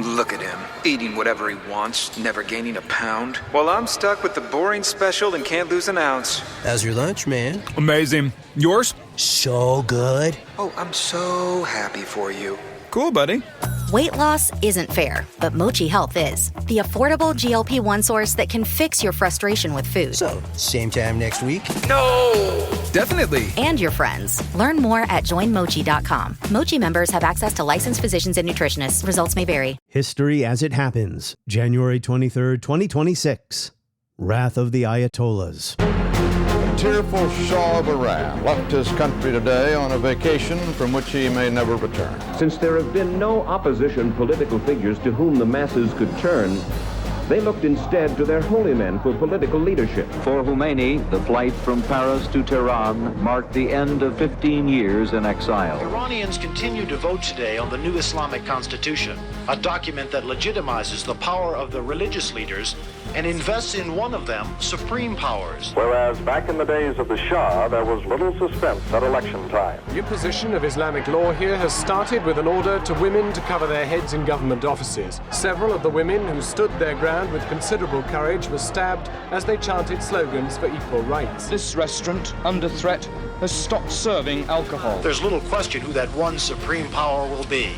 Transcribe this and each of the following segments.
Look at him, eating whatever he wants, never gaining a pound. While I'm stuck with the boring special and can't lose an ounce. How's your lunch, man? Amazing. Yours? So good. Oh, I'm so happy for you. Cool, buddy. Weight loss isn't fair, but Mochi Health is. The affordable GLP-1 source that can fix your frustration with food. So, same time next week? No! Definitely. And your friends. Learn more at joinmochi.com. Mochi members have access to licensed physicians and nutritionists. Results may vary. History as it happens, January 23rd, 2026. Wrath of the Ayatollahs. Tearful Shah of Iran left his country today on a vacation from which he may never return. Since there have been no opposition political figures to whom the masses could turn, they looked instead to their holy men for political leadership. For Khomeini, the flight from Paris to Tehran marked the end of 15 years in exile. Iranians continue to vote today on the new Islamic constitution, a document that legitimizes the power of the religious leaders and invests in one of them supreme powers. Whereas back in the days of the Shah, there was little suspense at election time. The imposition of Islamic law here has started with an order to women to cover their heads in government offices. Several of the women who stood their ground with considerable courage were stabbed as they chanted slogans for equal rights. This restaurant, under threat, has stopped serving alcohol. There's little question who that one supreme power will be.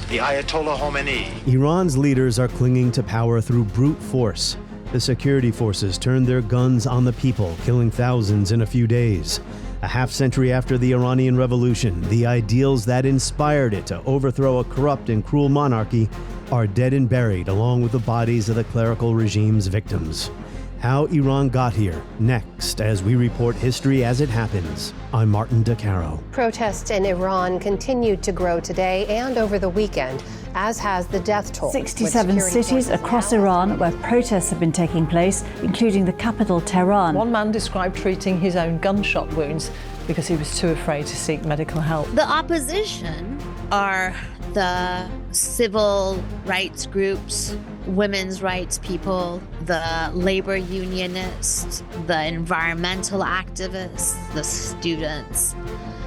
The Ayatollah Khomeini. Iran's leaders are clinging to power through brute force. The security forces turned their guns on the people, killing thousands in a few days. A half-century after the Iranian Revolution, the ideals that inspired it to overthrow a corrupt and cruel monarchy are dead and buried along with the bodies of the clerical regime's victims. How Iran got here, next, as we report history as it happens. I'm Martin DeCaro. Protests in Iran continued to grow today and over the weekend, as has the death toll. 67 cities across Iran where protests have been taking place, including the capital, Tehran. One man described treating his own gunshot wounds because he was too afraid to seek medical help. The opposition are the civil rights groups, women's rights people, the labor unionists, the environmental activists, the students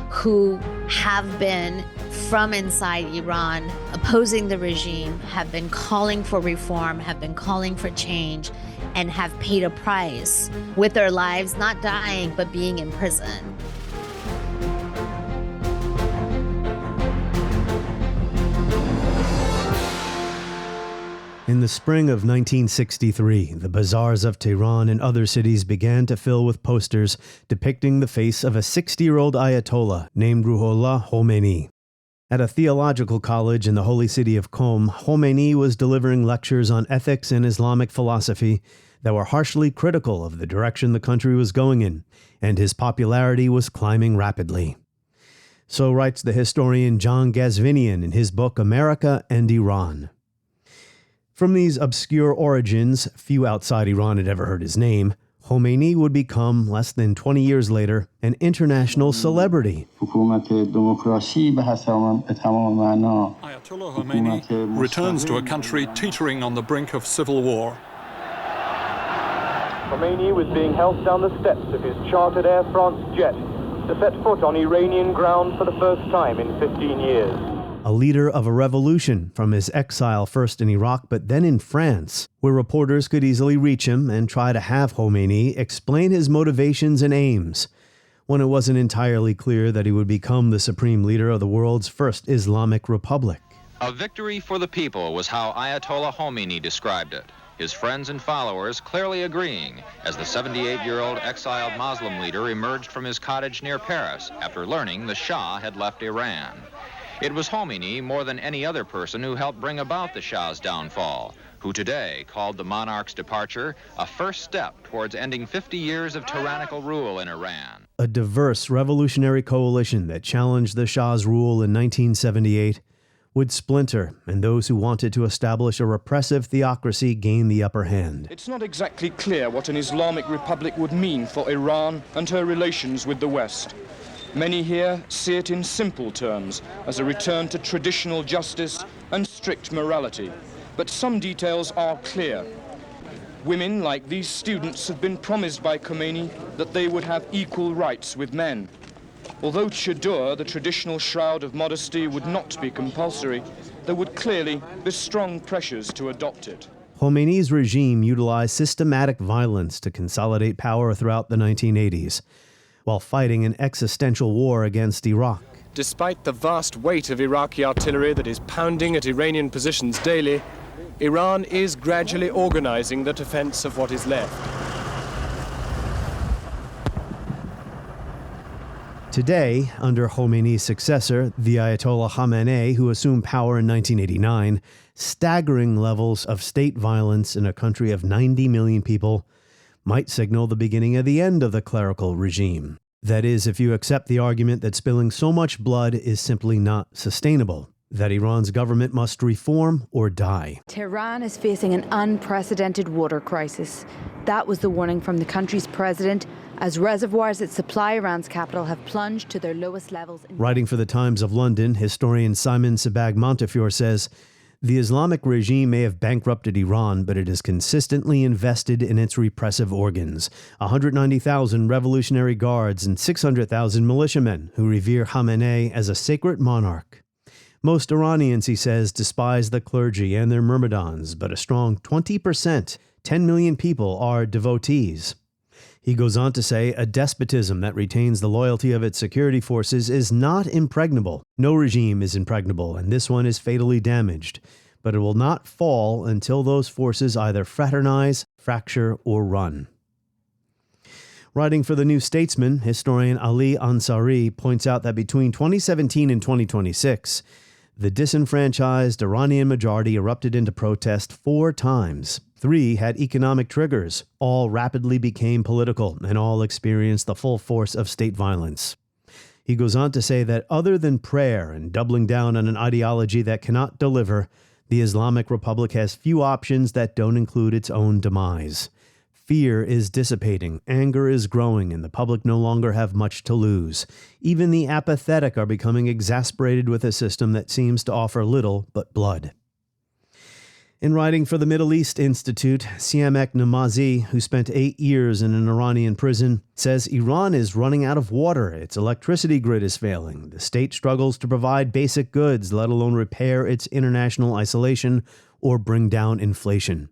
who have been from inside Iran opposing the regime, have been calling for reform, have been calling for change, and have paid a price with their lives, not dying, but being in prison. In the spring of 1963, the bazaars of Tehran and other cities began to fill with posters depicting the face of a 60-year-old Ayatollah named Ruhollah Khomeini. At a theological college in the holy city of Qom, Khomeini was delivering lectures on ethics and Islamic philosophy that were harshly critical of the direction the country was going in, and his popularity was climbing rapidly. So writes the historian John Gazvinian in his book America and Iran. From these obscure origins, few outside Iran had ever heard his name, Khomeini would become, less than 20 years later, an international celebrity. Ayatollah Khomeini returns to a country teetering on the brink of civil war. Khomeini was being helped down the steps of his chartered Air France jet to set foot on Iranian ground for the first time in 15 years. A leader of a revolution from his exile first in Iraq but then in France, where reporters could easily reach him and try to have Khomeini explain his motivations and aims, when it wasn't entirely clear that he would become the supreme leader of the world's first Islamic Republic. A victory for the people was how Ayatollah Khomeini described it, his friends and followers clearly agreeing as the 78-year-old exiled Muslim leader emerged from his cottage near Paris after learning the Shah had left Iran. It was Khomeini, more than any other person, who helped bring about the Shah's downfall, who today called the monarch's departure a first step towards ending 50 years of tyrannical rule in Iran. A diverse revolutionary coalition that challenged the Shah's rule in 1978 would splinter, and those who wanted to establish a repressive theocracy gained the upper hand. It's not exactly clear what an Islamic Republic would mean for Iran and her relations with the West. Many here see it in simple terms, as a return to traditional justice and strict morality. But some details are clear. Women, like these students, have been promised by Khomeini that they would have equal rights with men. Although chador, the traditional shroud of modesty, would not be compulsory, there would clearly be strong pressures to adopt it. Khomeini's regime utilized systematic violence to consolidate power throughout the 1980s, while fighting an existential war against Iraq. Despite the vast weight of Iraqi artillery that is pounding at Iranian positions daily, Iran is gradually organizing the defense of what is left. Today, under Khomeini's successor, the Ayatollah Khamenei, who assumed power in 1989, staggering levels of state violence in a country of 90 million people might signal the beginning of the end of the clerical regime. That is, if you accept the argument that spilling so much blood is simply not sustainable, that Iran's government must reform or die. Tehran is facing an unprecedented water crisis. That was the warning from the country's president, as reservoirs that supply Iran's capital have plunged to their lowest levels. Writing for the Times of London, historian Simon Sebag Montefiore says, the Islamic regime may have bankrupted Iran, but it has consistently invested in its repressive organs. 190,000 Revolutionary Guards and 600,000 militiamen who revere Khamenei as a sacred monarch. Most Iranians, he says, despise the clergy and their myrmidons, but a strong 20%, 10 million people, are devotees. He goes on to say, a despotism that retains the loyalty of its security forces is not impregnable. No regime is impregnable, and this one is fatally damaged. But it will not fall until those forces either fraternize, fracture, or run. Writing for The New Statesman, historian Ali Ansari points out that between 2017 and 2026, the disenfranchised Iranian majority erupted into protest 4 times. 3 had economic triggers. All rapidly became political, and all experienced the full force of state violence. He goes on to say that other than prayer and doubling down on an ideology that cannot deliver, the Islamic Republic has few options that don't include its own demise. Fear is dissipating, anger is growing, and the public no longer have much to lose. Even the apathetic are becoming exasperated with a system that seems to offer little but blood. In writing for the Middle East Institute, Siamek Namazi, who spent 8 years in an Iranian prison, says Iran is running out of water, its electricity grid is failing, the state struggles to provide basic goods, let alone repair its international isolation or bring down inflation.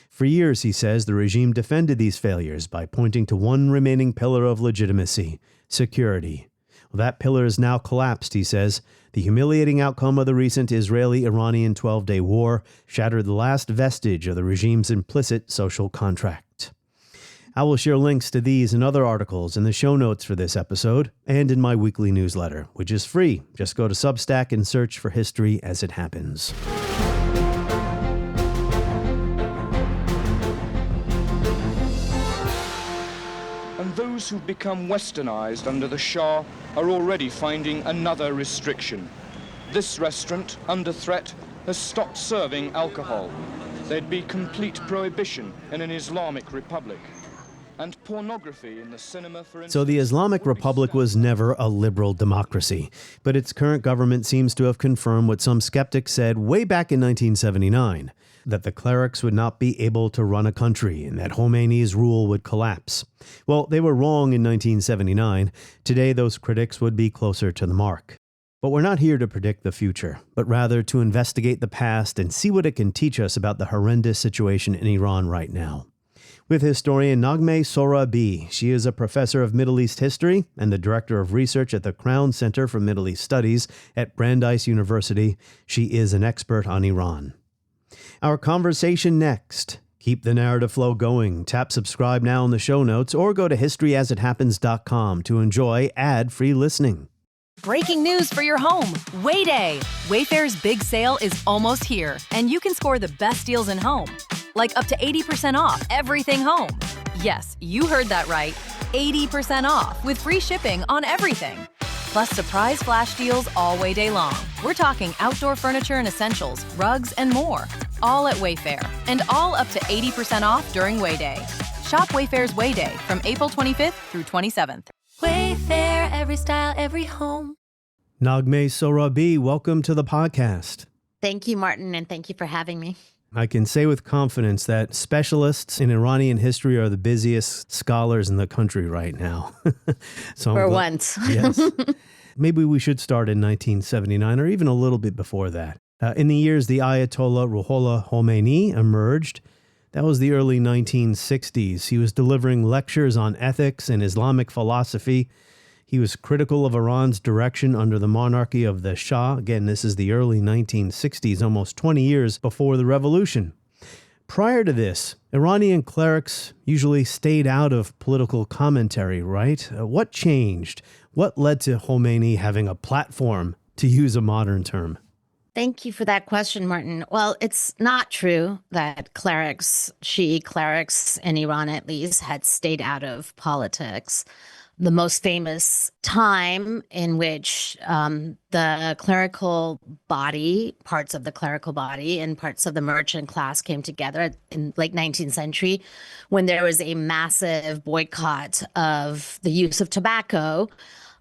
For years, he says, the regime defended these failures by pointing to one remaining pillar of legitimacy: security. Well, that pillar is now collapsed, he says. The humiliating outcome of the recent Israeli-Iranian 12-day war shattered the last vestige of the regime's implicit social contract. I will share links to these and other articles in the show notes for this episode and in my weekly newsletter, which is free. Just go to Substack and search for History as It Happens. And those who've become westernized under the Shah are already finding another restriction. This restaurant, under threat, has stopped serving alcohol. There'd be complete prohibition in an Islamic Republic. And pornography in the cinema, for instance. So the Islamic Republic was never a liberal democracy, but its current government seems to have confirmed what some skeptics said way back in 1979, that the clerics would not be able to run a country and that Khomeini's rule would collapse. Well, they were wrong in 1979. Today, those critics would be closer to the mark. But we're not here to predict the future, but rather to investigate the past and see what it can teach us about the horrendous situation in Iran right now. With historian Naghmeh Sohrabi, she is a professor of Middle East history and the director of research at the Crown Center for Middle East Studies at Brandeis University. She is an expert on Iran. Our conversation next. Keep the narrative flow going. Tap subscribe now in the show notes or go to historyasithappens.com to enjoy ad-free listening. Breaking news for your home. Way Day. Wayfair's big sale is almost here, and you can score the best deals in home. Like up to 80% off everything home. Yes, you heard that right. 80% off with free shipping on everything. Plus surprise flash deals all Way Day long. We're talking outdoor furniture and essentials, rugs, and more. All at Wayfair, and all up to 80% off during Way Day. Shop Wayfair's Way Day from April 25th through 27th. Wayfair, every style, every home. Naghmeh Sohrabi, welcome to the podcast. Thank you, Martin, and thank you for having me. I can say with confidence that specialists in Iranian history are the busiest scholars in the country right now. For once. Yes. Maybe we should start in 1979 or even a little bit before that. In the years the Ayatollah Ruhollah Khomeini emerged, that was the early 1960s. He was delivering lectures on ethics and Islamic philosophy. He was critical of Iran's direction under the monarchy of the Shah. Again, this is the early 1960s, almost 20 years before the revolution. Prior to this, Iranian clerics usually stayed out of political commentary, right? What changed? What led to Khomeini having a platform, to use a modern term? Thank you for that question, Martin. Well, it's not true that clerics, Shi'i clerics in Iran at least, had stayed out of politics. The most famous time in which the clerical body, parts of the clerical body and parts of the merchant class came together in late 19th century, when there was a massive boycott of the use of tobacco,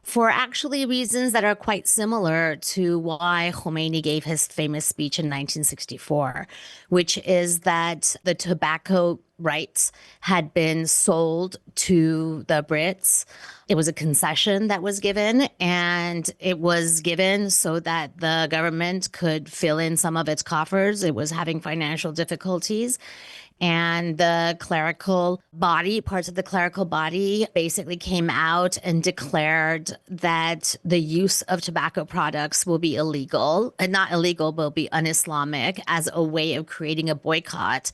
for actually reasons that are quite similar to why Khomeini gave his famous speech in 1964, which is that the tobacco rights had been sold to the Brits. It was a concession that was given, and it was given so that the government could fill in some of its coffers. It was having financial difficulties. And the clerical body, parts of the clerical body, basically came out and declared that the use of tobacco products will be illegal, and not illegal, but will be un-Islamic, as a way of creating a boycott.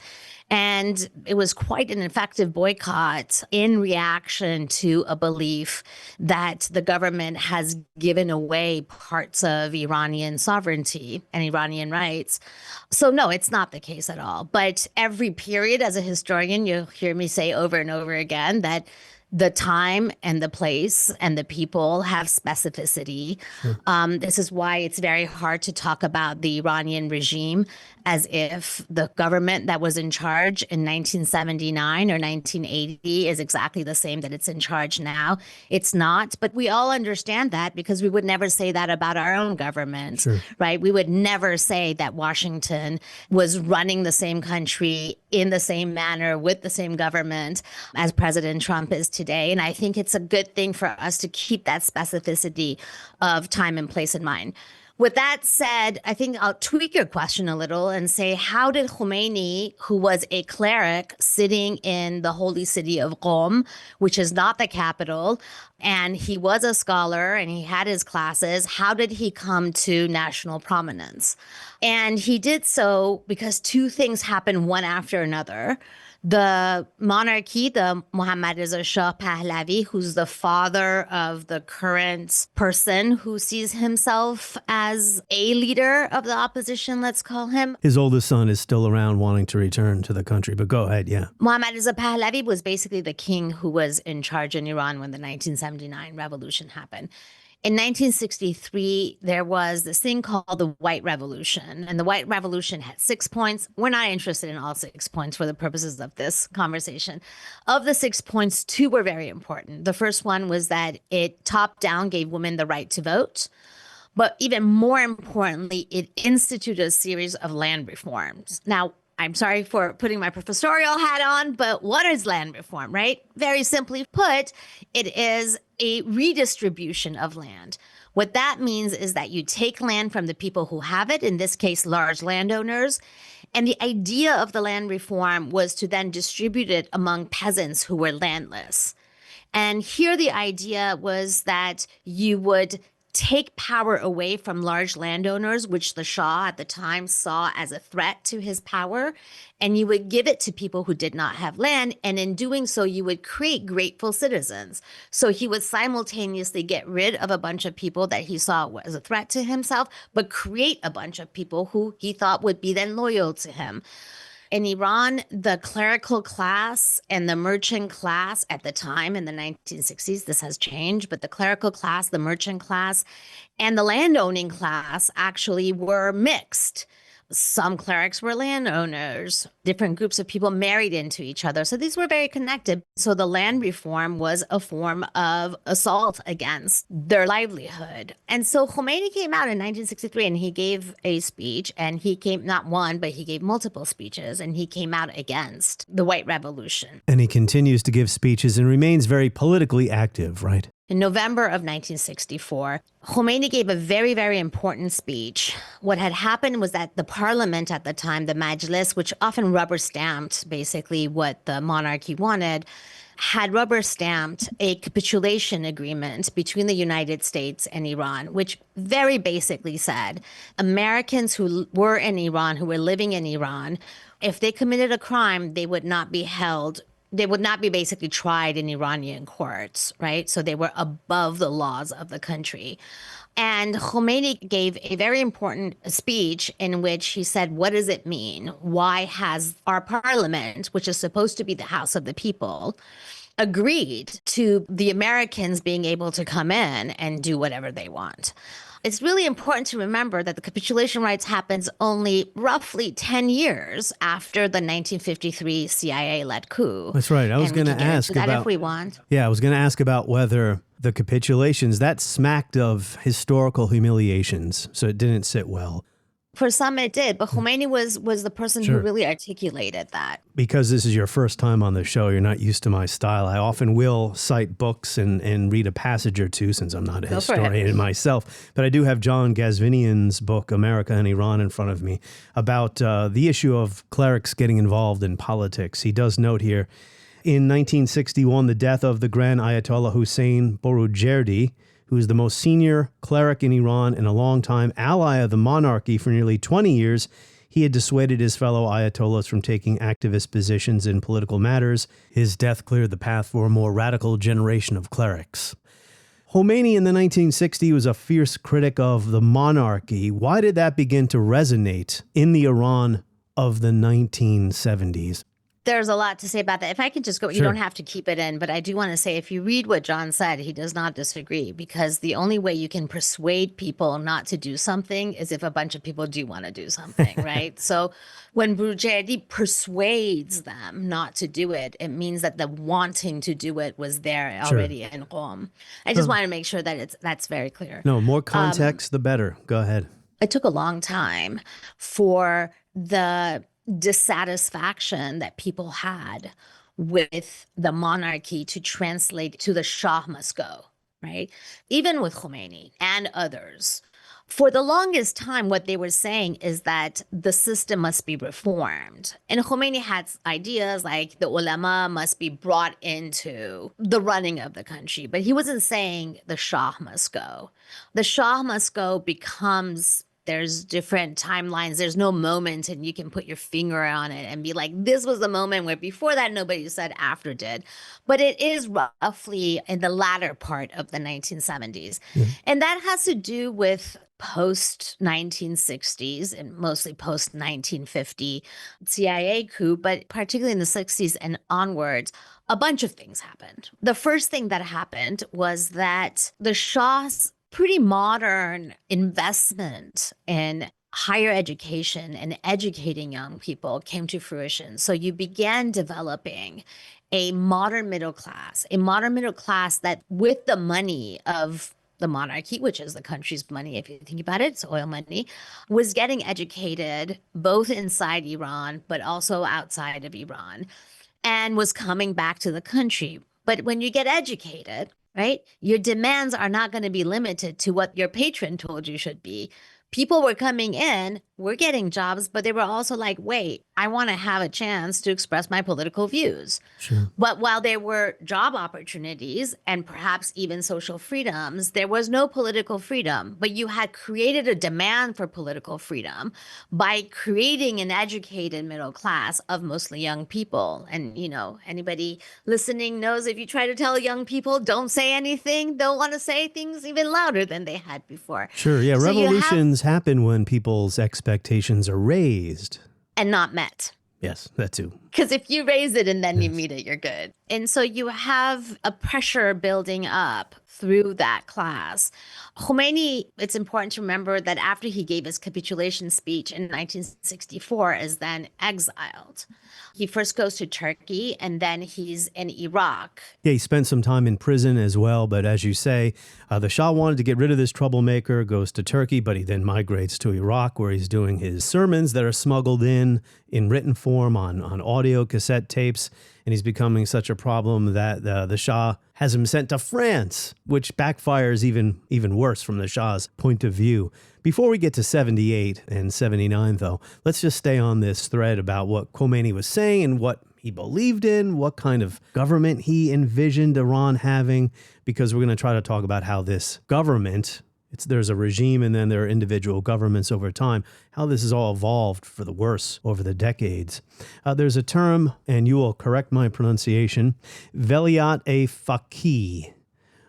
And it was quite an effective boycott in reaction to a belief that the government has given away parts of Iranian sovereignty and Iranian rights. So no, it's not the case at all. But every period, as a historian, you'll hear me say over and over again that the time and the place and the people have specificity. Sure. This is why it's very hard to talk about the Iranian regime as if the government that was in charge in 1979 or 1980 is exactly the same that it's in charge now. It's not, but we all understand that because we would never say that about our own government, sure, right? We would never say that Washington was running the same country in the same manner with the same government as President Trump is today. And I think it's a good thing for us to keep that specificity of time and place in mind. With that said, I think I'll tweak your question a little and say, how did Khomeini, who was a cleric sitting in the holy city of Qom, which is not the capital, and he was a scholar and he had his classes, how did he come to national prominence? And he did so because two things happened one after another. The monarchy, the Mohammad Reza Shah Pahlavi, who's the father of the current person who sees himself as a leader of the opposition, let's call him. His oldest son is still around wanting to return to the country, but go ahead, yeah. Mohammad Reza Pahlavi was basically the king who was in charge in Iran when the 1979 revolution happened. In 1963, there was this thing called the White Revolution, and the White Revolution had 6 points. We're not interested in all 6 points for the purposes of this conversation. Of the 6 points, 2 were very important. The first one was that it top down gave women the right to vote. But even more importantly, it instituted a series of land reforms. Now, I'm sorry for putting my professorial hat on, but what is land reform, right? Very simply put, it is a redistribution of land. What that means is that you take land from the people who have it, in this case, large landowners. And the idea of the land reform was to then distribute it among peasants who were landless. And here the idea was that you would take power away from large landowners, which the Shah at the time saw as a threat to his power, and you would give it to people who did not have land. And in doing so, you would create grateful citizens. So he would simultaneously get rid of a bunch of people that he saw as a threat to himself, but create a bunch of people who he thought would be then loyal to him. In Iran, the clerical class and the merchant class at the time in the 1960s, this has changed, but the clerical class, the merchant class, and the landowning class actually were mixed. Some clerics were landowners. Different groups of people married into each other. So these were very connected. So the land reform was a form of assault against their livelihood. And so Khomeini came out in 1963 and he gave a speech, and he came, not one, but he gave multiple speeches, and he came out against the White Revolution. And he continues to give speeches and remains very politically active, right? In November of 1964, Khomeini gave a very, very important speech. What had happened was that the parliament at the time, the Majlis, which often rubber stamped basically what the monarchy wanted, had rubber stamped a capitulation agreement between the United States and Iran, which very basically said Americans who were in Iran, who were living in Iran, if they committed a crime, they would not be held. They would not be basically tried in Iranian courts, right? So they were above the laws of the country. And Khomeini gave a very important speech in which he said, what does it mean? Why has our parliament, which is supposed to be the House of the People, agreed to the Americans being able to come in and do whatever they want? It's really important to remember that the capitulation rights happens only roughly 10 years after the 1953 CIA-led coup. That's right. I was going to ask about that if we want. Yeah, I was going to ask about whether the capitulations, that smacked of historical humiliations, so it didn't sit well. For some it did, but Khomeini was the person who really articulated that. Because this is your first time on the show, you're not used to my style. I often will cite books and read a passage or two since I'm not a historian myself. But I do have John Gazvinian's book, America and Iran, in front of me about the issue of clerics getting involved in politics. He does note here, in 1961, the death of the Grand Ayatollah Hussein Borujerdi, who is the most senior cleric in Iran and a longtime ally of the monarchy for nearly 20 years, he had dissuaded his fellow Ayatollahs from taking activist positions in political matters. His death cleared the path for a more radical generation of clerics. Khomeini in the 1960s was a fierce critic of the monarchy. Why did that begin to resonate in the Iran of the 1970s? There's a lot to say about that. If I could just go, you don't have to keep it in, but I do want to say, if you read what John said, he does not disagree, because the only way you can persuade people not to do something is if a bunch of people do want to do something, right? So when Borujerdi persuades them not to do it, it means that the wanting to do it was there already in Qom. I just want to make sure that that's very clear. No, more context, the better. Go ahead. It took a long time for the dissatisfaction that people had with the monarchy to translate to the Shah must go, right? Even with Khomeini and others, for the longest time, what they were saying is that the system must be reformed. And Khomeini had ideas like the ulama must be brought into the running of the country, but he wasn't saying the Shah must go. The Shah must go becomes, there's different timelines. There's no moment and you can put your finger on it and be like, this was the moment where before that nobody said, after did. But it is roughly in the latter part of the 1970s. And that has to do with post-1960s and mostly post-1950 CIA coup, but particularly in the 60s and onwards, a bunch of things happened. The first thing that happened was that the Shah's pretty modern investment in higher education and educating young people came to fruition. So you began developing a modern middle class that with the money of the monarchy, which is the country's money, if you think about it, it's oil money, was getting educated both inside Iran, but also outside of Iran, and was coming back to the country. But when you get educated, right, your demands are not going to be limited to what your patron told you should be. People were coming in, were getting jobs, but they were also like, wait, I want to have a chance to express my political views. Sure. But while there were job opportunities and perhaps even social freedoms, there was no political freedom. But you had created a demand for political freedom by creating an educated middle class of mostly young people. And, you know, anybody listening knows if you try to tell young people don't say anything, they'll want to say things even louder than they had before. Sure, yeah. So revolutions happen when people's expectations are raised. And not met. Yes, that too. Because if you raise it and then you meet it, you're good. And so you have a pressure building up through that class. Khomeini, it's important to remember that after he gave his capitulation speech in 1964, is then exiled. He first goes to Turkey and then he's in Iraq. Yeah, he spent some time in prison as well. But as you say, the Shah wanted to get rid of this troublemaker, goes to Turkey, but he then migrates to Iraq where he's doing his sermons that are smuggled in written form on audio cassette tapes. and he's becoming such a problem that the Shah has him sent to France, which backfires even worse from the Shah's point of view. Before we get to 78 and 79, though, let's just stay on this thread about what Khomeini was saying and what he believed in, what kind of government he envisioned Iran having, because we're going to try to talk about how this government, there's a regime and then there are individual governments over time, how this has all evolved for the worse over the decades. There's a term, and you will correct my pronunciation, Velayat-e-Faqih.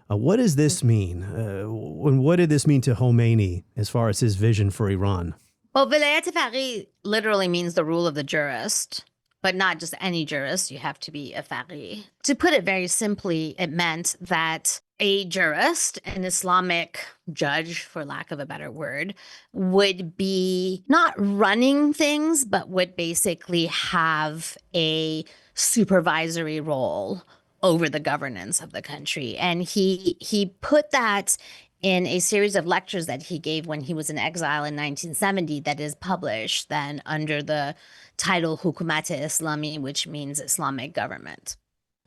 What does this mean? And what did this mean to Khomeini as far as his vision for Iran? Well, Velayat-e-Faqih literally means the rule of the jurist, but not just any jurist. You have to be a faqih. To put it very simply, it meant that a jurist, an Islamic judge, for lack of a better word, would be not running things, but would basically have a supervisory role over the governance of the country. And he put that in a series of lectures that he gave when he was in exile in 1970 that is published then under the title Hukumat-e-Islami, which means Islamic government.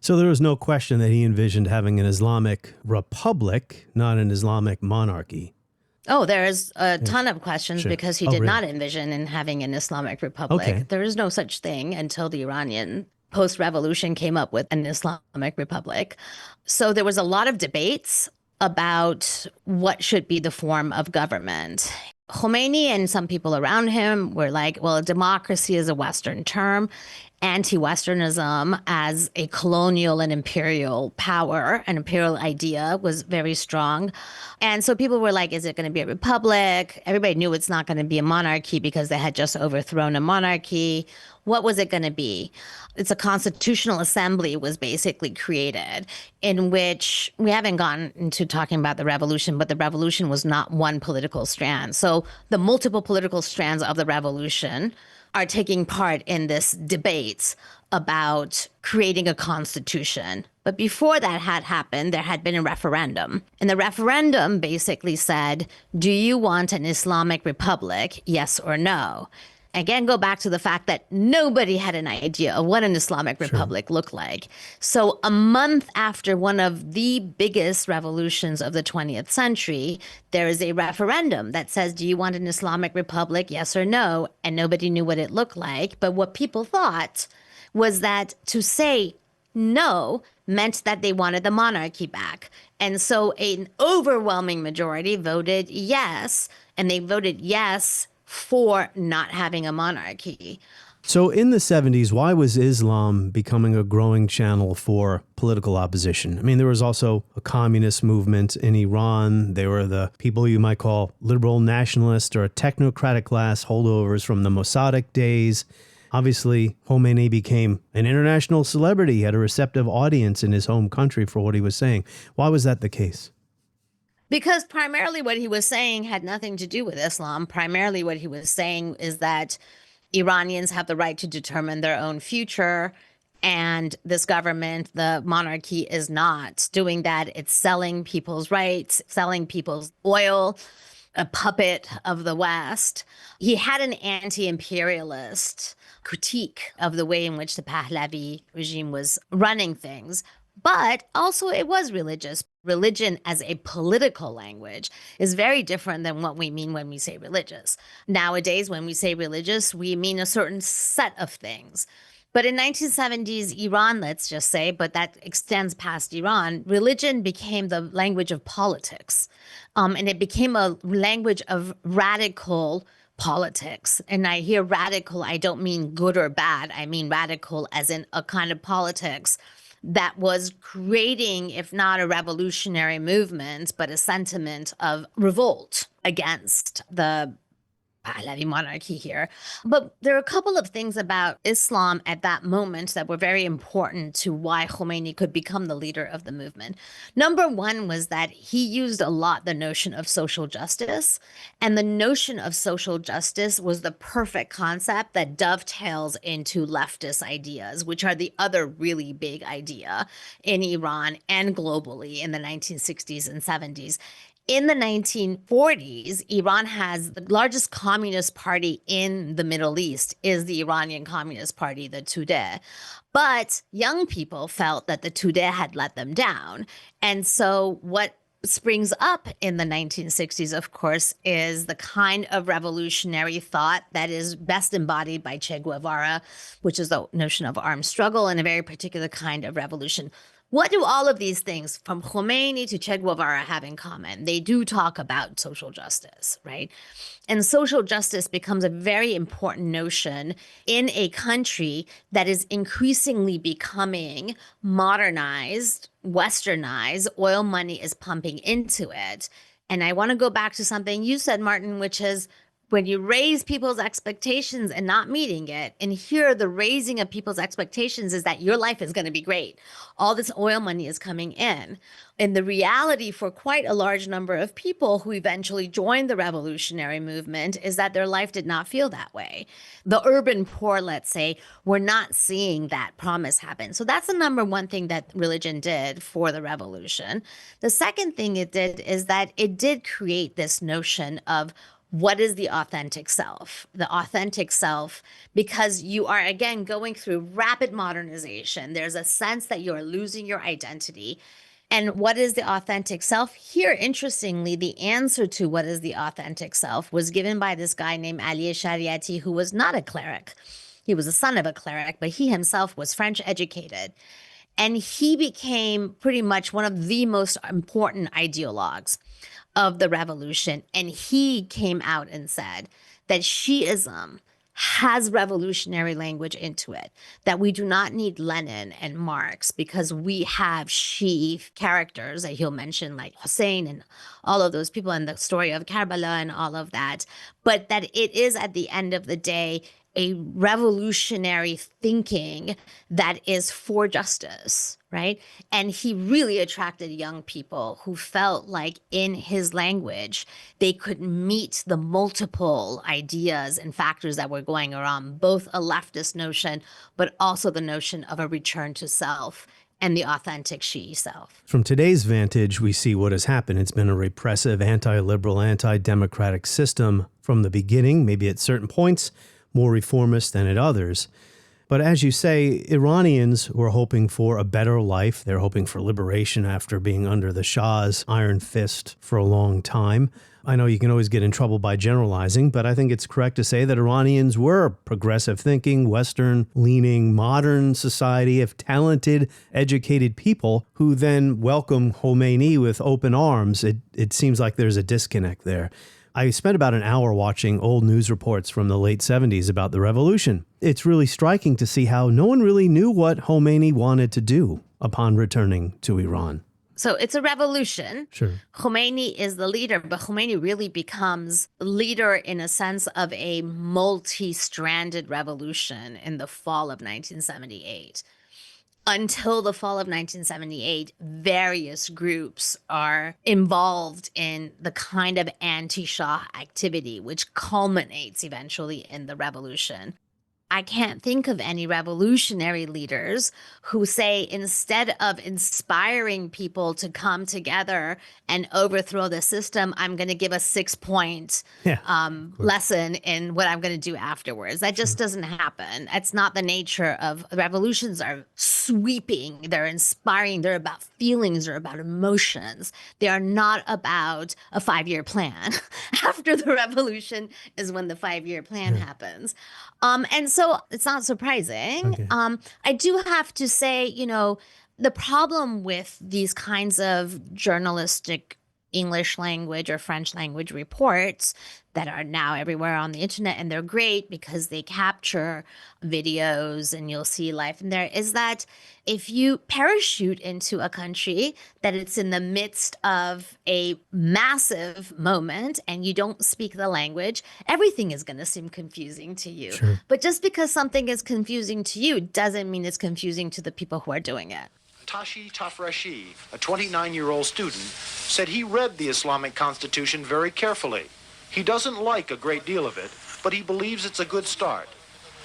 So there was no question that he envisioned having an Islamic republic, not an Islamic monarchy. Oh, there is a ton of questions because he did really? not envision in having an Islamic republic. Okay. There is no such thing until the Iranian post-revolution came up with an Islamic republic. So there was a lot of debates about what should be the form of government. Khomeini and some people around him were like, well, democracy is a Western term. Anti-Westernism as a colonial and imperial power, an imperial idea was very strong. And so people were like, is it going to be a republic? Everybody knew it's not going to be a monarchy because they had just overthrown a monarchy. What was it going to be? It's a constitutional assembly was basically created in which we haven't gone into talking about the revolution, but the revolution was not one political strand. So the multiple political strands of the revolution are taking part in this debate about creating a constitution. But before that had happened, there had been a referendum. And the referendum basically said, do you want an Islamic republic, yes or no? Again, go back to the fact that nobody had an idea of what an Islamic republic looked like. So a month after one of the biggest revolutions of the 20th century, there is a referendum that says, do you want an Islamic republic, yes or no? And nobody knew what it looked like. But what people thought was that to say no meant that they wanted the monarchy back. And so an overwhelming majority voted yes, and they voted yes for not having a monarchy. So in the 70s, why was Islam becoming a growing channel for political opposition? I mean, there was also a communist movement in Iran. They were the people you might call liberal nationalists or a technocratic class, holdovers from the Mossadegh days. Obviously, Khomeini became an international celebrity. He had a receptive audience in his home country for what he was saying. Why was that the case? Because primarily what he was saying had nothing to do with Islam. Primarily what he was saying is that Iranians have the right to determine their own future, and this government, the monarchy, is not doing that. It's selling people's rights, selling people's oil, a puppet of the West. He had an anti-imperialist critique of the way in which the Pahlavi regime was running things. But also it was religious. Religion as a political language is very different than what we mean when we say religious. Nowadays, when we say religious, we mean a certain set of things. But in 1970s Iran, let's just say, but that extends past Iran, religion became the language of politics. And it became a language of radical politics. And I hear radical, I don't mean good or bad. I mean radical as in a kind of politics that was creating, if not a revolutionary movement, but a sentiment of revolt against the Pahlavi monarchy here. But there are a couple of things about Islam at that moment that were very important to why Khomeini could become the leader of the movement. Number one was that he used a lot the notion of social justice. And the notion of social justice was the perfect concept that dovetails into leftist ideas, which are the other really big idea in Iran and globally in the 1960s and 70s. In the 1940s, Iran has the largest communist party in the Middle East is the Iranian Communist Party, the Tudeh. But young people felt that the Tudeh had let them down. And so what springs up in the 1960s, of course, is the kind of revolutionary thought that is best embodied by Che Guevara, which is the notion of armed struggle and a very particular kind of revolution. What do all of these things, from Khomeini to Che Guevara, have in common? They do talk about social justice, right? And social justice becomes a very important notion in a country that is increasingly becoming modernized, westernized. Oil money is pumping into it. And I want to go back to something you said, Martin, which is when you raise people's expectations and not meeting it, and here the raising of people's expectations is that your life is going to be great. All this oil money is coming in. And the reality for quite a large number of people who eventually joined the revolutionary movement is that their life did not feel that way. The urban poor, let's say, were not seeing that promise happen. So that's the number one thing that religion did for the revolution. The second thing it did is that it did create this notion of what is the authentic self? The authentic self, because you are, again, going through rapid modernization. There's a sense that you are losing your identity. And what is the authentic self? Here, interestingly, the answer to what is the authentic self was given by this guy named Ali Shariati, who was not a cleric. He was the son of a cleric, but he himself was French educated. And he became pretty much one of the most important ideologues of the revolution. And he came out and said that Shi'ism has revolutionary language into it, that we do not need Lenin and Marx because we have Shi'i characters that he'll mention, like Hussein and all of those people, and the story of Karbala and all of that, but that it is at the end of the day a revolutionary thinking that is for justice, right? And he really attracted young people who felt like in his language, they could meet the multiple ideas and factors that were going around, both a leftist notion, but also the notion of a return to self and the authentic Shi'i self. From today's vantage, we see what has happened. It's been a repressive, anti-liberal, anti-democratic system from the beginning, maybe at certain points, more reformist than at others. But as you say, Iranians were hoping for a better life. They're hoping for liberation after being under the Shah's iron fist for a long time. I know you can always get in trouble by generalizing, but I think it's correct to say that Iranians were progressive thinking, Western-leaning, modern society of talented, educated people who then welcome Khomeini with open arms. It seems like there's a disconnect there. I spent about an hour watching old news reports from the late 70s about the revolution. It's really striking to see how no one really knew what Khomeini wanted to do upon returning to Iran. So it's a revolution. Sure. Khomeini is the leader, but Khomeini really becomes leader in a sense of a multi-stranded revolution in the fall of 1978. Until the fall of 1978, various groups are involved in the kind of anti-Shah activity, which culminates eventually in the revolution. I can't think of any revolutionary leaders who say, instead of inspiring people to come together and overthrow the system, I'm going to give a 6-point lesson in what I'm going to do afterwards. That just doesn't happen. That's not the nature of revolutions. Are sweeping, they're inspiring, they're about feelings, they're about emotions. They are not about a 5-year plan. After the revolution is when the 5-year plan happens. And so it's not surprising. Okay. I do have to say, you know, the problem with these kinds of journalistic English language or French language reports that are now everywhere on the internet, and they're great because they capture videos and you'll see life in there, is that if you parachute into a country that it's in the midst of a massive moment and you don't speak the language, everything is going to seem confusing to you. Sure. But just because something is confusing to you doesn't mean it's confusing to the people who are doing it. Tashi Tafreshi, a 29-year-old student, said he read the Islamic Constitution very carefully. He doesn't like a great deal of it, but he believes it's a good start.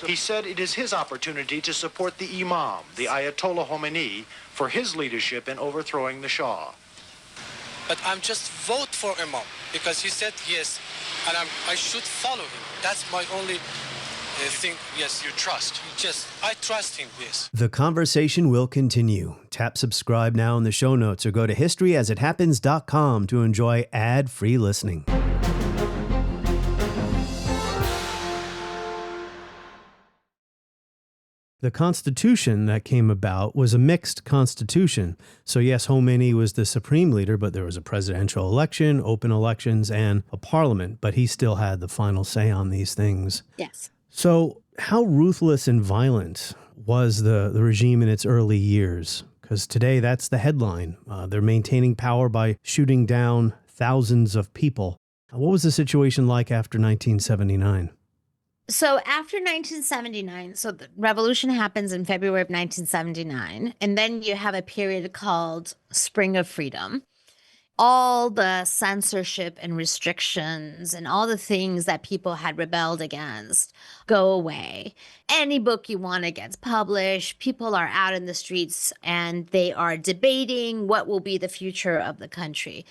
He said it is his opportunity to support the Imam, the Ayatollah Khomeini, for his leadership in overthrowing the Shah. but I'm just vote for Imam because he said yes, and I should follow him. That's my only thing. Yes, you trust. Yes, I trust him. Yes. The conversation will continue. Tap subscribe now in the show notes or go to historyasithappens.com to enjoy ad-free listening. The constitution that came about was a mixed constitution. So yes, Khomeini was the supreme leader, but there was a presidential election, open elections, and a parliament. But he still had the final say on these things. Yes. So how ruthless and violent was the regime in its early years? Because today that's the headline. They're maintaining power by shooting down thousands of people. What was the situation like after 1979? So after 1979, so the revolution happens in February of 1979, and then you have a period called Spring of Freedom. All the censorship and restrictions and all the things that people had rebelled against go away. Any book you want gets published. People are out in the streets and they are debating what will be the future of the country.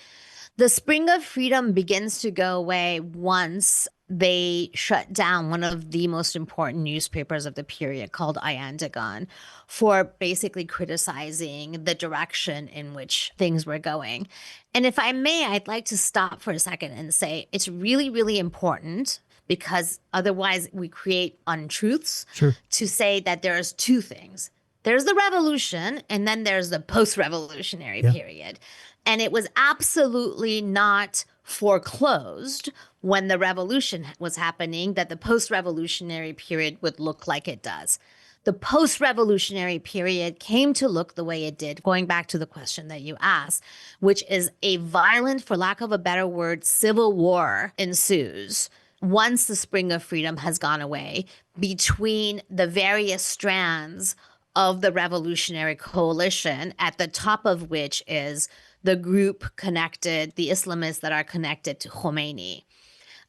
The Spring of Freedom begins to go away once they shut down one of the most important newspapers of the period called Ayatollahs for basically criticizing the direction in which things were going. And if I may, I'd like to stop for a second and say it's really, really important, because otherwise we create untruths, to say that there's two things. There's the revolution and then there's the post-revolutionary period. And it was absolutely not foreclosed when the revolution was happening that the post-revolutionary period would look like it does. The post-revolutionary period came to look the way it did, going back to the question that you asked, which is a violent, for lack of a better word, civil war ensues once the Spring of Freedom has gone away between the various strands of the revolutionary coalition, at the top of which is the group connected, the Islamists that are connected to Khomeini.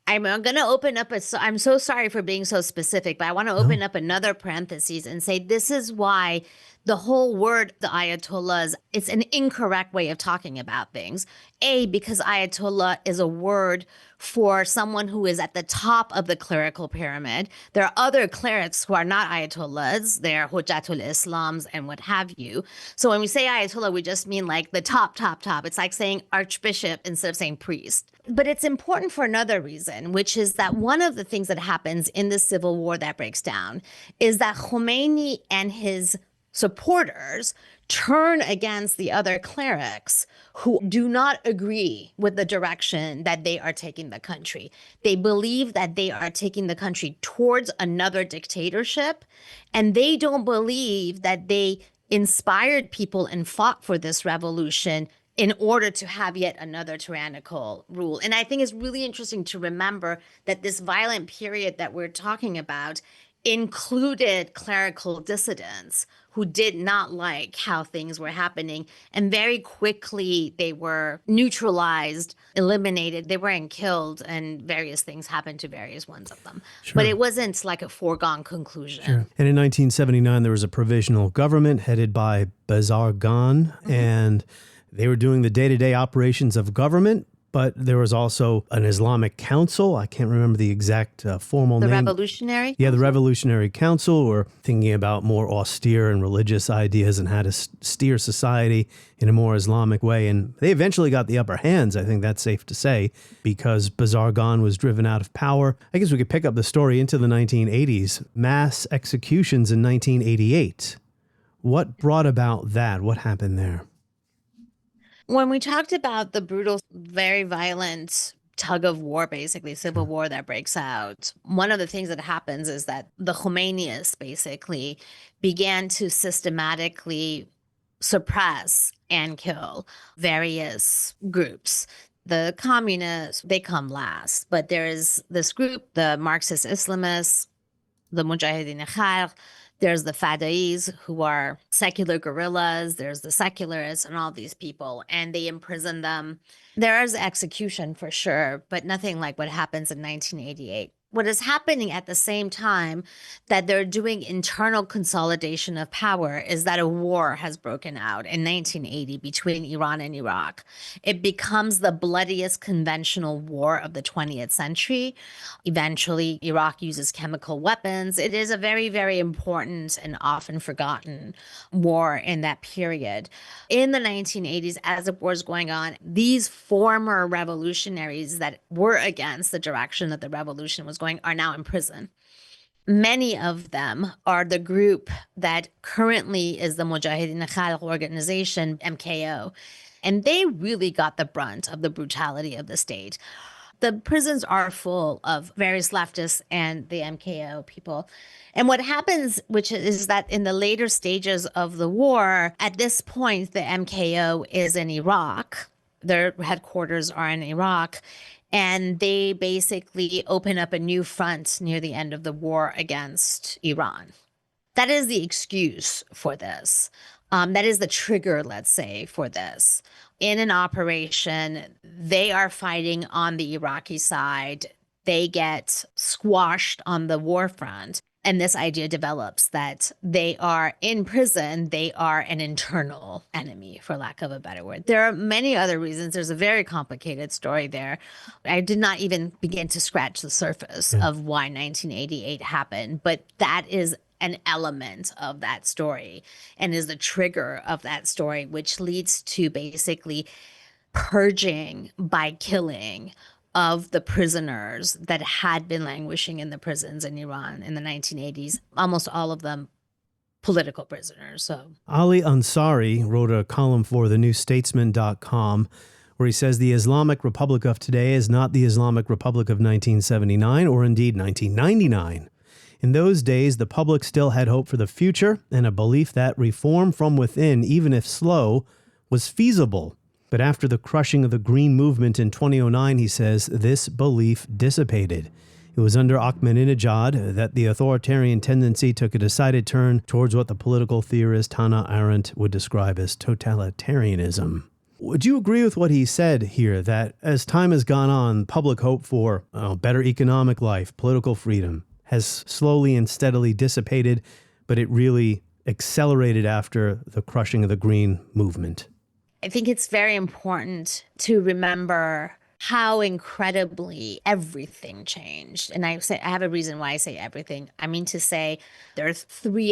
I'm going to open up I'm so sorry for being so specific, but I want to open up another parenthesis and say this is why the whole word, the Ayatollahs, it's an incorrect way of talking about things. Because Ayatollah is a word for someone who is at the top of the clerical pyramid. There are other clerics who are not Ayatollahs. They're Hujjatul Islams and what have you. So when we say Ayatollah, we just mean like the top. It's like saying archbishop instead of saying priest. But it's important for another reason, which is that one of the things that happens in the civil war that breaks down is that Khomeini and his supporters turn against the other clerics who do not agree with the direction that they are taking the country. They believe that they are taking the country towards another dictatorship, and they don't believe that they inspired people and fought for this revolution in order to have yet another tyrannical rule. And I think it's really interesting to remember that this violent period that we're talking about included clerical dissidents who did not like how things were happening. And very quickly they were neutralized, eliminated. They weren't killed, and various things happened to various ones of them. But it wasn't like a foregone conclusion. And in 1979, there was a provisional government headed by Bazargan, and they were doing the day-to-day operations of government. But there was also an Islamic Council. I can't remember the exact formal name. The Revolutionary? Yeah, the Revolutionary Council were thinking about more austere and religious ideas and how to steer society in a more Islamic way. And they eventually got the upper hands, I think that's safe to say, because Bazargan was driven out of power. I guess we could pick up the story into the 1980s. Mass executions in 1988. What brought about that? What happened there? When we talked about the brutal, very violent tug of war, basically civil war that breaks out, one of the things that happens is that the Khomeinyists basically began to systematically suppress and kill various groups. The communists, they come last, but there's this group, the Marxist Islamists, the Mujahideen Khalq, there's the Fada'is, who are secular guerrillas. There's the secularists and all these people, and they imprison them. There is execution for sure, but nothing like what happens in 1988. What is happening at the same time that they're doing internal consolidation of power is that a war has broken out in 1980 between Iran and Iraq. It becomes the bloodiest conventional war of the 20th century. Eventually, Iraq uses chemical weapons. It is a very, very important and often forgotten war in that period. In the 1980s, as the war is going on, these former revolutionaries that were against the direction that the revolution was going are now in prison. Many of them are the group that currently is the Mujahideen Khalq organization, MKO, and they really got the brunt of the brutality of the state. The prisons are full of various leftists and the MKO people. And what happens, which is that in the later stages of the war, at this point, the MKO is in Iraq. Their headquarters are in Iraq. And they basically open up a new front near the end of the war against Iran. That is the excuse for this. That is the trigger, let's say, for this. In an operation, they are fighting on the Iraqi side. They get squashed on the war front. And this idea develops that they are in prison, they are an internal enemy, for lack of a better word. There are many other reasons. There's a very complicated story there. I did not even begin to scratch the surface of why 1988 happened, but that is an element of that story and is the trigger of that story, which leads to basically purging by killing of the prisoners that had been languishing in the prisons in Iran in the 1980s, almost all of them political prisoners. So Ali Ansari wrote a column for thenewstatesman.com where he says the Islamic Republic of today is not the Islamic Republic of 1979 or indeed 1999. In those days, the public still had hope for the future and a belief that reform from within, even if slow, was feasible. But after the crushing of the Green Movement in 2009, he says, this belief dissipated. It was under Ahmadinejad that the authoritarian tendency took a decided turn towards what the political theorist Hannah Arendt would describe as totalitarianism. Would you agree with what he said here, that as time has gone on, public hope for better economic life, political freedom, has slowly and steadily dissipated, but it really accelerated after the crushing of the Green Movement? I think it's very important to remember how incredibly everything changed. And I have a reason why I say everything. I mean to say there are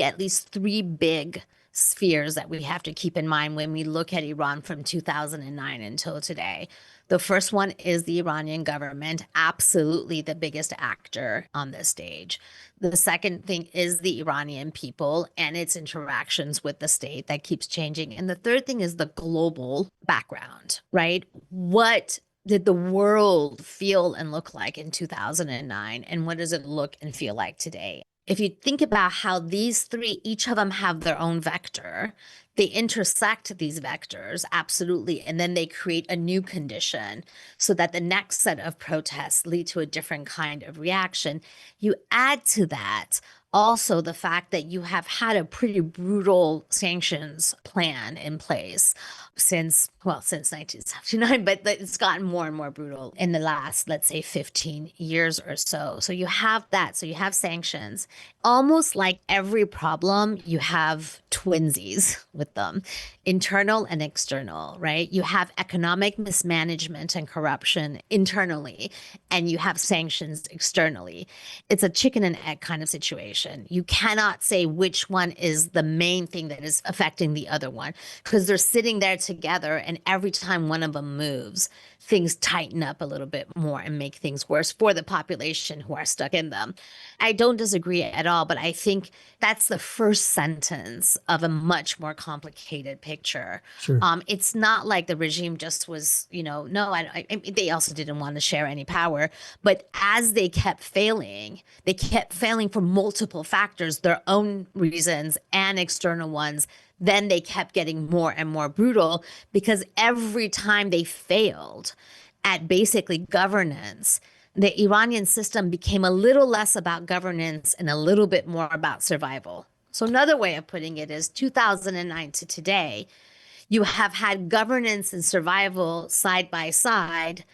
at least three big spheres that we have to keep in mind when we look at Iran from 2009 until today. The first one is the Iranian government, absolutely the biggest actor on this stage. The second thing is the Iranian people and its interactions with the state that keeps changing. And the third thing is the global background, right? What did the world feel and look like in 2009? And what does it look and feel like today? If you think about how these three, each of them have their own vector, they intersect these vectors, absolutely, and then they create a new condition so that the next set of protests lead to a different kind of reaction. You add to that also the fact that you have had a pretty brutal sanctions plan in place since 1979, but it's gotten more and more brutal in the last, let's say, 15 years or so. So you have that. So you have sanctions. Almost like every problem, you have twinsies with them, internal and external, right? You have economic mismanagement and corruption internally, and you have sanctions externally. It's a chicken and egg kind of situation. You cannot say which one is the main thing that is affecting the other one because they're sitting there together, and every time one of them moves, things tighten up a little bit more and make things worse for the population who are stuck in them. I don't disagree at all, but I think that's the first sentence of a much more complicated picture. Sure. It's not like the regime just was, they also didn't want to share any power, but as they kept failing for multiple factors, their own reasons and external ones. Then they kept getting more and more brutal because every time they failed at basically governance, the Iranian system became a little less about governance and a little bit more about survival. So another way of putting it is 2009 to today, you have had governance and survival side by side,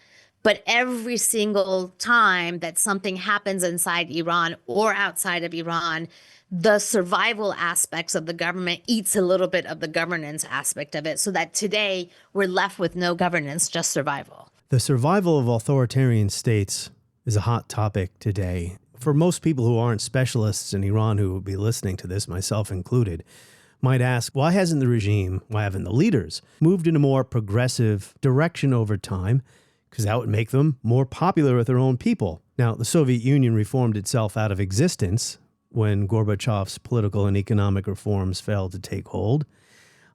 But every single time that something happens inside Iran or outside of Iran, the survival aspects of the government eats a little bit of the governance aspect of it, so that today we're left with no governance, just survival. The survival of authoritarian states is a hot topic today. For most people who aren't specialists in Iran who would be listening to this, myself included, might ask, why hasn't the regime, why haven't the leaders moved in a more progressive direction over time? Because that would make them more popular with their own people. Now, the Soviet Union reformed itself out of existence when Gorbachev's political and economic reforms failed to take hold.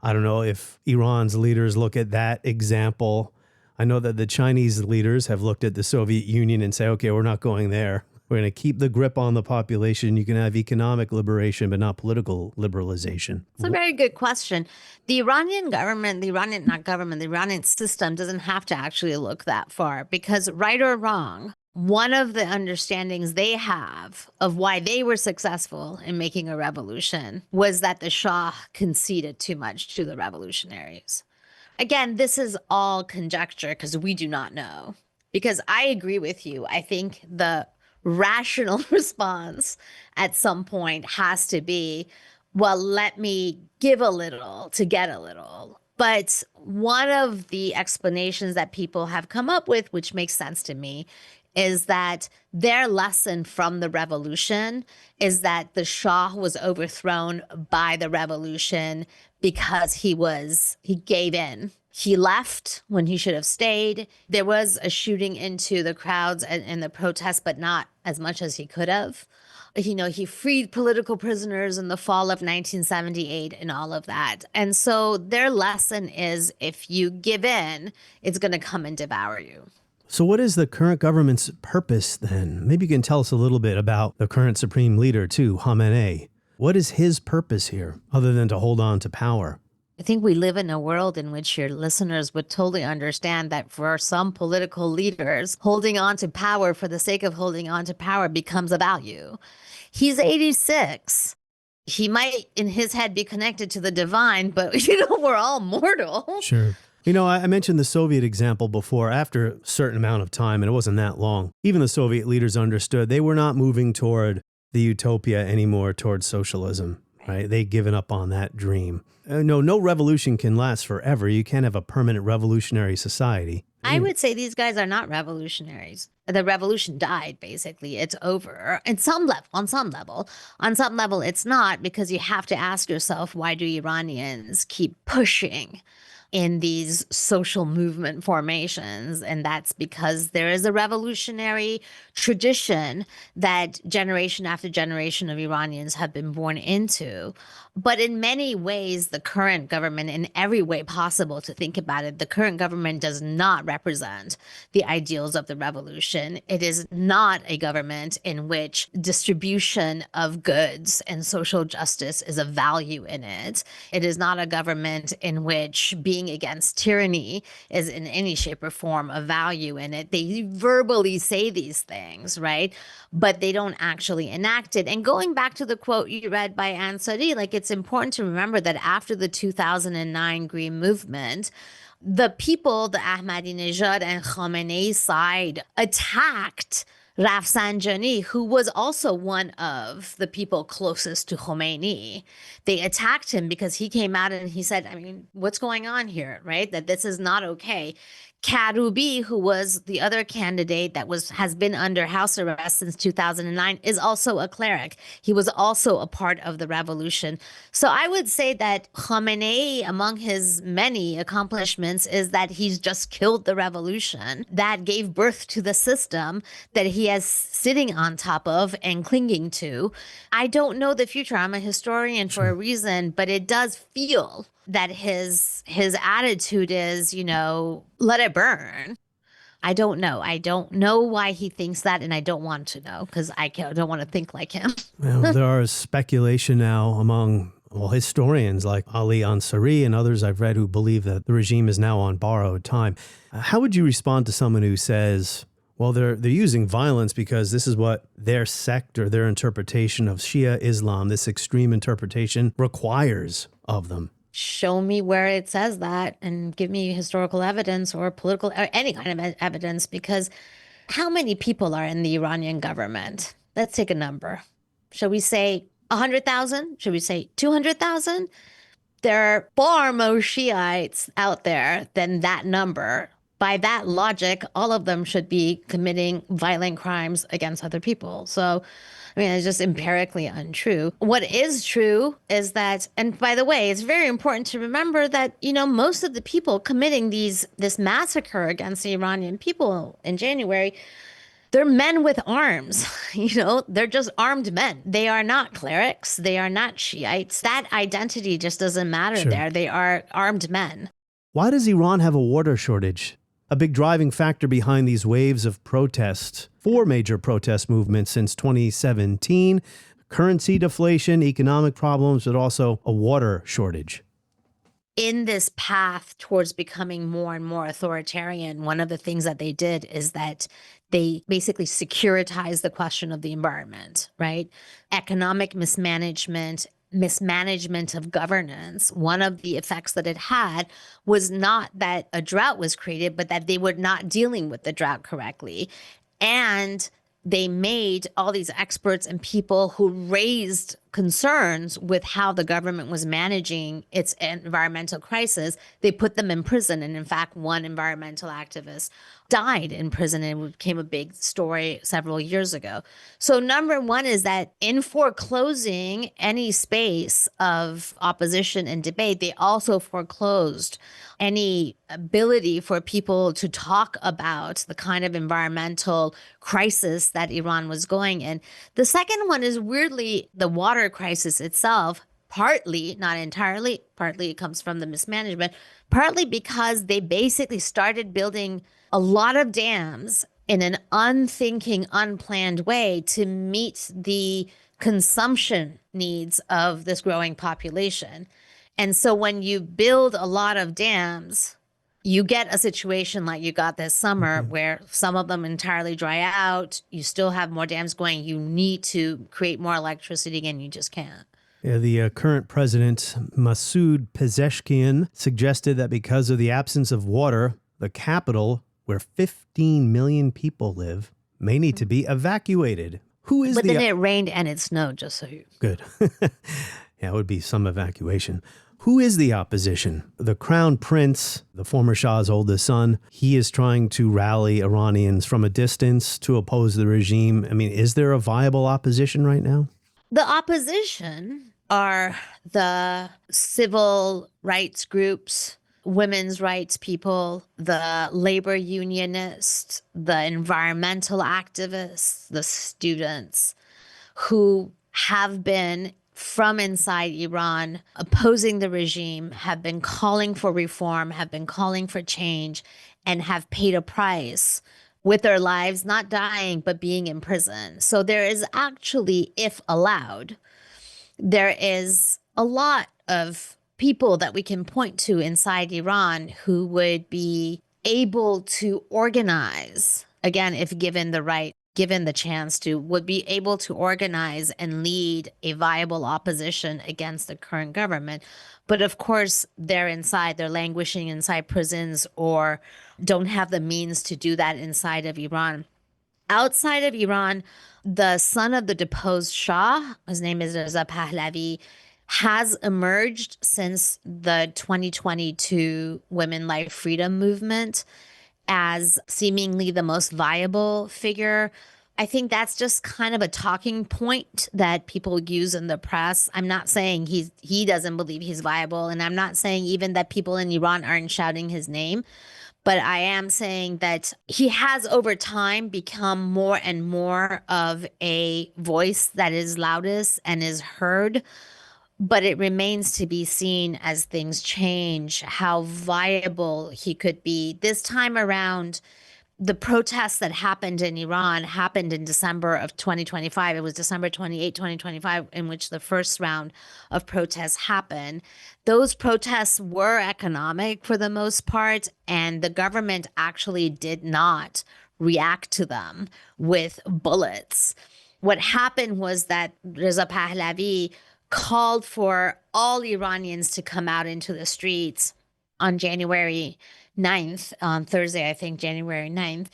I don't know if Iran's leaders look at that example. I know that the Chinese leaders have looked at the Soviet Union and say, okay, we're not going there. We're going to keep the grip on the population. You can have economic liberation, but not political liberalization. It's a very good question. The Iranian government, the Iranian system doesn't have to actually look that far, because right or wrong, one of the understandings they have of why they were successful in making a revolution was that the Shah conceded too much to the revolutionaries. Again, this is all conjecture because we do not know. Because I agree with you. I think the rational response at some point has to be, well, let me give a little to get a little. But one of the explanations that people have come up with, which makes sense to me, is that their lesson from the revolution is that the Shah was overthrown by the revolution because he gave in. He left when he should have stayed. There was a shooting into the crowds and the protests, but not as much as he could have. He freed political prisoners in the fall of 1978 and all of that. And so their lesson is, if you give in, it's going to come and devour you. So what is the current government's purpose then? Maybe you can tell us a little bit about the current supreme leader too, Khamenei. What is his purpose here, other than to hold on to power? I think we live in a world in which your listeners would totally understand that for some political leaders, holding on to power for the sake of holding on to power becomes a value. He's 86. He might, in his head, be connected to the divine, but, we're all mortal. Sure. I mentioned the Soviet example before. After a certain amount of time, and it wasn't that long, even the Soviet leaders understood they were not moving toward the utopia anymore, towards socialism, right? They'd given up on that dream. No revolution can last forever. You can't have a permanent revolutionary society. I would say these guys are not revolutionaries. The revolution died, basically. It's over. On some level, it's not, because you have to ask yourself, why do Iranians keep pushing in these social movement formations? And that's because there is a revolutionary tradition that generation after generation of Iranians have been born into. But in many ways, the current government, in every way possible to think about it, the current government does not represent the ideals of the revolution. It is not a government in which distribution of goods and social justice is a value in it. It is not a government in which being against tyranny is in any shape or form a value in it. They verbally say these things, right? But they don't actually enact it. And going back to the quote you read by Ansari, it's important to remember that after the 2009 Green Movement, the people, the Ahmadinejad and Khamenei side, attacked Rafsanjani, who was also one of the people closest to Khomeini. They attacked him because he came out and he said, what's going on here, right? That this is not okay. Karoubi, who was the other candidate that has been under house arrest since 2009, is also a cleric. He was also a part of the revolution. So I would say that Khamenei, among his many accomplishments, is that he's just killed the revolution that gave birth to the system that he is sitting on top of and clinging to. I don't know the future. I'm a historian for a reason, but it does feel that his attitude is, let it burn. I don't know. I don't know why he thinks that, and I don't want to know because I don't want to think like him. Well, there is speculation now among historians like Ali Ansari and others I've read who believe that the regime is now on borrowed time. How would you respond to someone who says, well, they're using violence because this is what their sect or their interpretation of Shia Islam, this extreme interpretation, requires of them? Show me where it says that and give me historical evidence or political or any kind of evidence, because how many people are in the Iranian government? Let's take a number. Shall we say 100,000? Should we say 200,000? There are far more Shiites out there than that number. By that logic, all of them should be committing violent crimes against other people. So, I mean, it's just empirically untrue. What is true is that, and by the way, it's very important to remember that, most of the people committing this massacre against the Iranian people in January, they're men with arms. They're just armed men. They are not clerics. They are not Shiites. That identity just doesn't matter there. They are armed men. Why does Iran have a water shortage? A big driving factor behind these waves of protest, 4 major protest movements since 2017, currency deflation, economic problems, but also a water shortage. In this path towards becoming more and more authoritarian, one of the things that they did is that they basically securitized the question of the environment, right? Economic mismanagement of governance. One of the effects that it had was not that a drought was created, but that they were not dealing with the drought correctly. And they made all these experts and people who raised concerns with how the government was managing its environmental crisis, they put them in prison. And in fact, one environmental activist died in prison, and it became a big story several years ago. So number one is that in foreclosing any space of opposition and debate, they also foreclosed any ability for people to talk about the kind of environmental crisis that Iran was going in. The second one is weirdly the water crisis itself, partly, not entirely, partly it comes from the mismanagement, partly because they basically started building a lot of dams in an unthinking, unplanned way to meet the consumption needs of this growing population. And so when you build a lot of dams, you get a situation like you got this summer where some of them entirely dry out. You still have more dams going. You need to create more electricity, and you just can't. Yeah, the current president, Masoud Pezeshkian, suggested that because of the absence of water, the capital, where 15 million people live, may need to be evacuated. But then it rained and it snowed, just so you... Good. Yeah, it would be some evacuation. Who is the opposition? The crown prince, the former Shah's oldest son, he is trying to rally Iranians from a distance to oppose the regime. I mean, is there a viable opposition right now? The opposition are the civil rights groups, women's rights people, the labor unionists, the environmental activists, the students who have been from inside Iran opposing the regime, have been calling for reform, have been calling for change, and have paid a price with their lives, not dying, but being in prison. So there is actually, if allowed, there is a lot of people that we can point to inside Iran who would be able to organize, again, if given the chance to, would be able to organize and lead a viable opposition against the current government. But of course, they're languishing inside prisons or don't have the means to do that inside of Iran. Outside of Iran, the son of the deposed Shah, his name is Reza Pahlavi, has emerged since the 2022 Women Life Freedom movement as seemingly the most viable figure. I think that's just kind of a talking point that people use in the press. I'm not saying he doesn't believe he's viable, and I'm not saying even that people in Iran aren't shouting his name. But I am saying that he has over time become more and more of a voice that is loudest and is heard. But it remains to be seen as things change, how viable he could be. This time around, the protests that happened in Iran happened in December of 2025. It was December 28, 2025, in which the first round of protests happened. Those protests were economic for the most part, and the government actually did not react to them with bullets. What happened was that Reza Pahlavi called for all Iranians to come out into the streets on January 9th, on Thursday, I think, January 9th.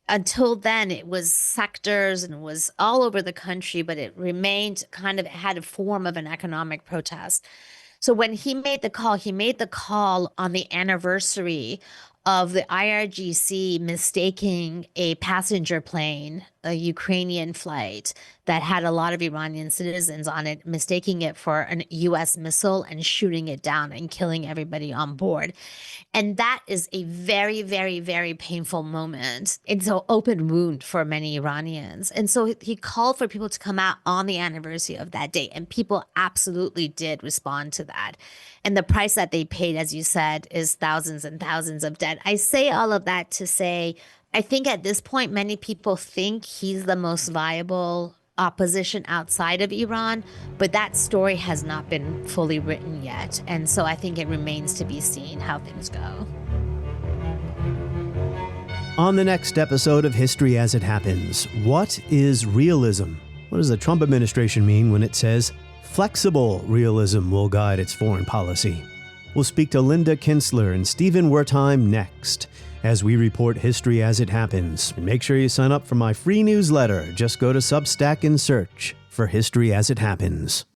Until then, it was sectors and it was all over the country, but it remained kind of had a form of an economic protest. So when he made the call on the anniversary of the IRGC mistaking a passenger plane, a Ukrainian flight that had a lot of Iranian citizens on it, mistaking it for a US missile and shooting it down and killing everybody on board. And that is a very, very, very painful moment. It's an open wound for many Iranians. And so he called for people to come out on the anniversary of that date. And people absolutely did respond to that. And the price that they paid, as you said, is thousands and thousands of dead. I say all of that to say, I think at this point, many people think he's the most viable opposition outside of Iran, but that story has not been fully written yet. And so I think it remains to be seen how things go. On the next episode of History as It Happens, what is realism? What does the Trump administration mean when it says flexible realism will guide its foreign policy? We'll speak to Linda Kinsler and Stephen Wertheim next as we report history as it happens. And make sure you sign up for my free newsletter. Just go to Substack and search for History as It Happens.